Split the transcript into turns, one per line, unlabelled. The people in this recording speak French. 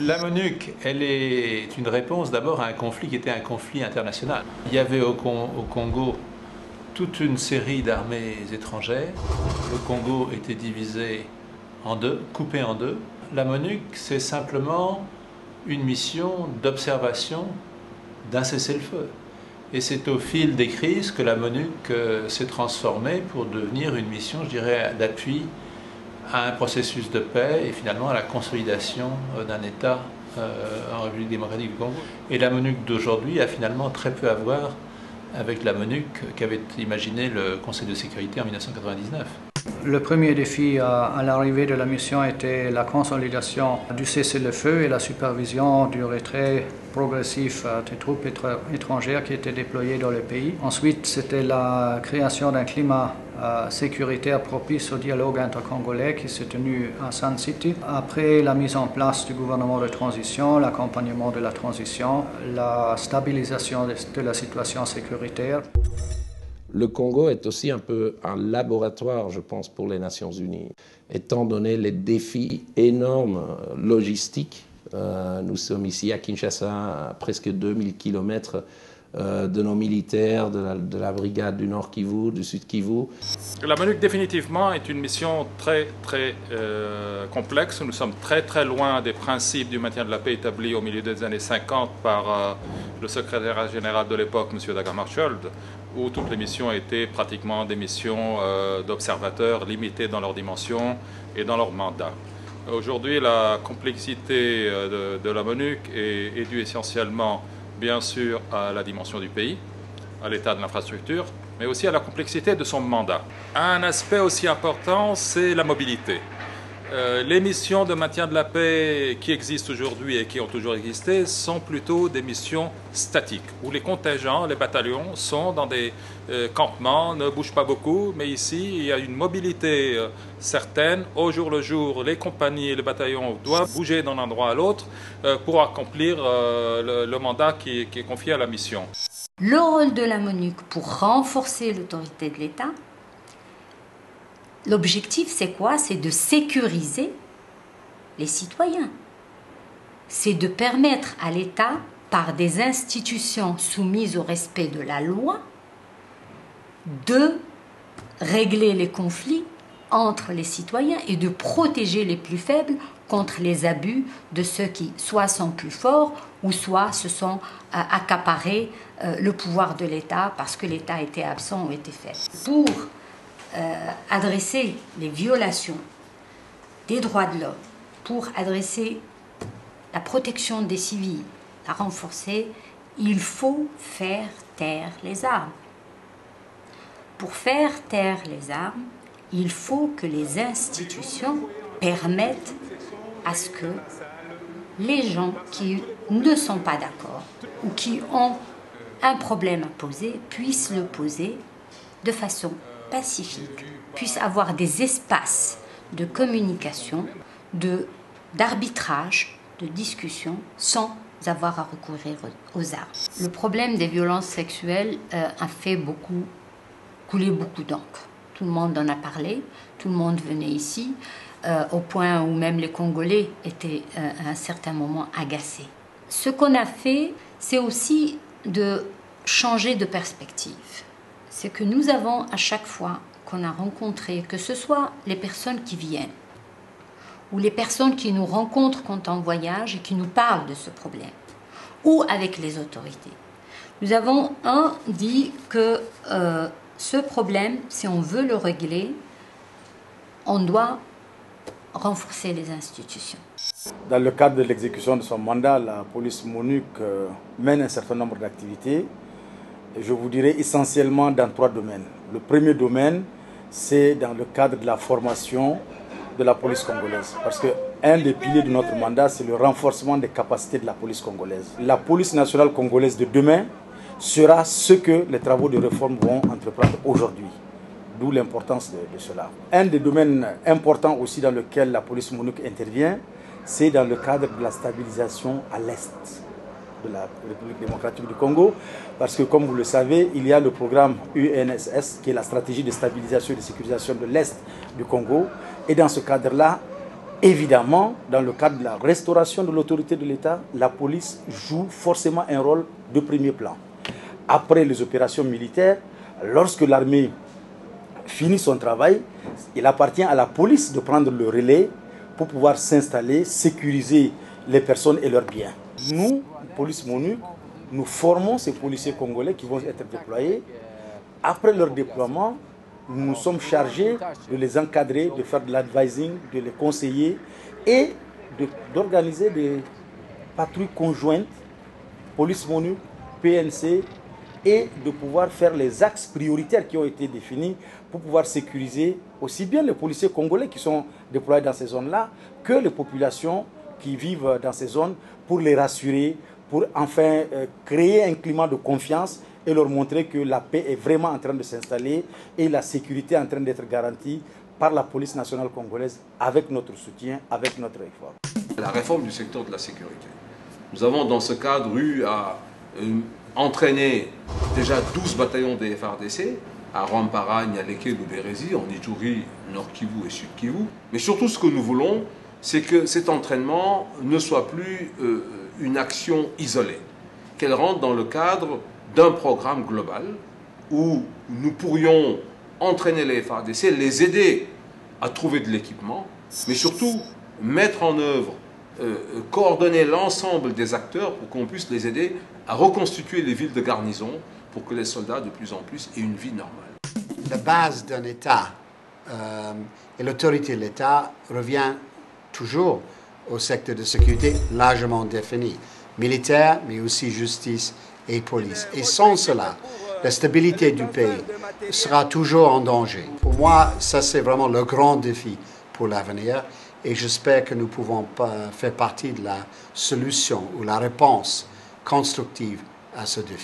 La MONUC, elle est une réponse d'abord à un conflit qui était un conflit international. Il y avait au Congo toute une série d'armées étrangères. Le Congo était divisé en deux, coupé en deux. La MONUC, c'est simplement une mission d'observation d'un cessez-le-feu. Et c'est au fil des crises que la MONUC s'est transformée pour devenir une mission, je dirais, d'appui à un processus de paix et finalement à la consolidation d'un État en République démocratique du Congo. Et la MONUC d'aujourd'hui a finalement très peu à voir avec la MONUC qu'avait imaginé le Conseil de sécurité en 1999.
Le premier défi à l'arrivée de la mission était la consolidation du cessez-le-feu et la supervision du retrait progressif des troupes étrangères qui étaient déployées dans le pays. Ensuite, c'était la création d'un climat sécuritaire propice au dialogue intercongolais qui s'est tenu à Sun City. Après la mise en place du gouvernement de transition, l'accompagnement de la transition, la stabilisation de la situation sécuritaire.
Le Congo est aussi un peu un laboratoire, je pense, pour les Nations Unies. Étant donné les défis énormes logistiques, nous sommes ici à Kinshasa, à presque 2000 km de nos militaires, de la brigade du Nord Kivu, du Sud Kivu.
La MONUC définitivement est une mission très complexe. Nous sommes très loin des principes du maintien de la paix établis au milieu des années 50 par le secrétaire général de l'époque, M. Dag Hammarskjöld, où toutes les missions étaient pratiquement des missions d'observateurs limitées dans leur dimension et dans leur mandat. Aujourd'hui, la complexité de la MONUC est due essentiellement, bien sûr, à la dimension du pays, à l'état de l'infrastructure, mais aussi à la complexité de son mandat. Un aspect aussi important, c'est la mobilité. Les missions de maintien de la paix qui existent aujourd'hui et qui ont toujours existé sont plutôt des missions statiques, où les contingents, les bataillons sont dans des campements, ne bougent pas beaucoup, mais ici il y a une mobilité certaine. Au jour le jour, les compagnies et les bataillons doivent bouger d'un endroit à l'autre pour accomplir le mandat qui est confié à la mission.
Le rôle de la MONUC pour renforcer l'autorité de l'État, l'objectif, c'est quoi? C'est de sécuriser les citoyens. C'est de permettre à l'État, par des institutions soumises au respect de la loi, de régler les conflits entre les citoyens et de protéger les plus faibles contre les abus de ceux qui soit sont plus forts ou soit se sont accaparés le pouvoir de l'État parce que l'État était absent ou était faible. Pour adresser les violations des droits de l'homme, pour adresser la protection des civils, la renforcer, il faut faire taire les armes. Pour faire taire les armes, il faut que les institutions permettent à ce que les gens qui ne sont pas d'accord ou qui ont un problème à poser puissent le poser de façon pacifique, puissent avoir des espaces de communication, d'arbitrage, de discussion, sans avoir à recourir aux armes. Le problème des violences sexuelles a fait couler beaucoup d'encre. Tout le monde en a parlé, tout le monde venait ici, au point où même les Congolais étaient à un certain moment agacés. Ce qu'on a fait, c'est aussi de changer de perspective. C'est que nous avons à chaque fois qu'on a rencontré, que ce soit les personnes qui viennent ou les personnes qui nous rencontrent quand on voyage et qui nous parlent de ce problème, ou avec les autorités, nous avons dit que ce problème, si on veut le régler, on doit renforcer les institutions.
Dans le cadre de l'exécution de son mandat, la police MONUC mène un certain nombre d'activités. Je vous dirais essentiellement dans 3 domaines. Le premier domaine, c'est dans le cadre de la formation de la police congolaise. Parce qu'un des piliers de notre mandat, c'est le renforcement des capacités de la police congolaise. La police nationale congolaise de demain sera ce que les travaux de réforme vont entreprendre aujourd'hui. D'où l'importance de cela. Un des domaines importants aussi dans lequel la police MONUC intervient, c'est dans le cadre de la stabilisation à l'Est. de la République démocratique du Congo, parce que comme vous le savez, il y a le programme UNSS, qui est la stratégie de stabilisation et de sécurisation de l'Est du Congo. Et dans ce cadre-là, évidemment, dans le cadre de la restauration de l'autorité de l'État, la police joue forcément un rôle de premier plan. Après les opérations militaires, lorsque l'armée finit son travail, il appartient à la police de prendre le relais pour pouvoir s'installer, sécuriser les personnes et leurs biens. Nous, police MONUC, nous formons ces policiers congolais qui vont être déployés. Après leur déploiement, nous sommes chargés de les encadrer, de faire de l'advising, de les conseiller et d'organiser des patrouilles conjointes, police MONUC, PNC, et de pouvoir faire les axes prioritaires qui ont été définis pour pouvoir sécuriser aussi bien les policiers congolais qui sont déployés dans ces zones-là que les populations qui vivent dans ces zones, pour les rassurer, pour enfin créer un climat de confiance et leur montrer que la paix est vraiment en train de s'installer et la sécurité est en train d'être garantie par la police nationale congolaise avec notre soutien, avec notre effort.
La réforme du secteur de la sécurité. Nous avons dans ce cadre eu à entraîner déjà 12 bataillons des FARDC à Rwampara, Nialeke, Luberizi, en Ituri, Nord Kivu et Sud Kivu. Mais surtout, ce que nous voulons, c'est que cet entraînement ne soit plus une action isolée, qu'elle rentre dans le cadre d'un programme global où nous pourrions entraîner les FARDC, les aider à trouver de l'équipement, mais surtout mettre en œuvre, coordonner l'ensemble des acteurs pour qu'on puisse les aider à reconstituer les villes de garnison pour que les soldats de plus en plus aient une vie normale.
La base d'un État et l'autorité de l'État revient toujours au secteur de sécurité largement défini, militaire mais aussi justice et police. Et sans cela, la stabilité du pays sera toujours en danger. Pour moi, ça c'est vraiment le grand défi pour l'avenir et j'espère que nous pouvons faire partie de la solution ou la réponse constructive à ce défi.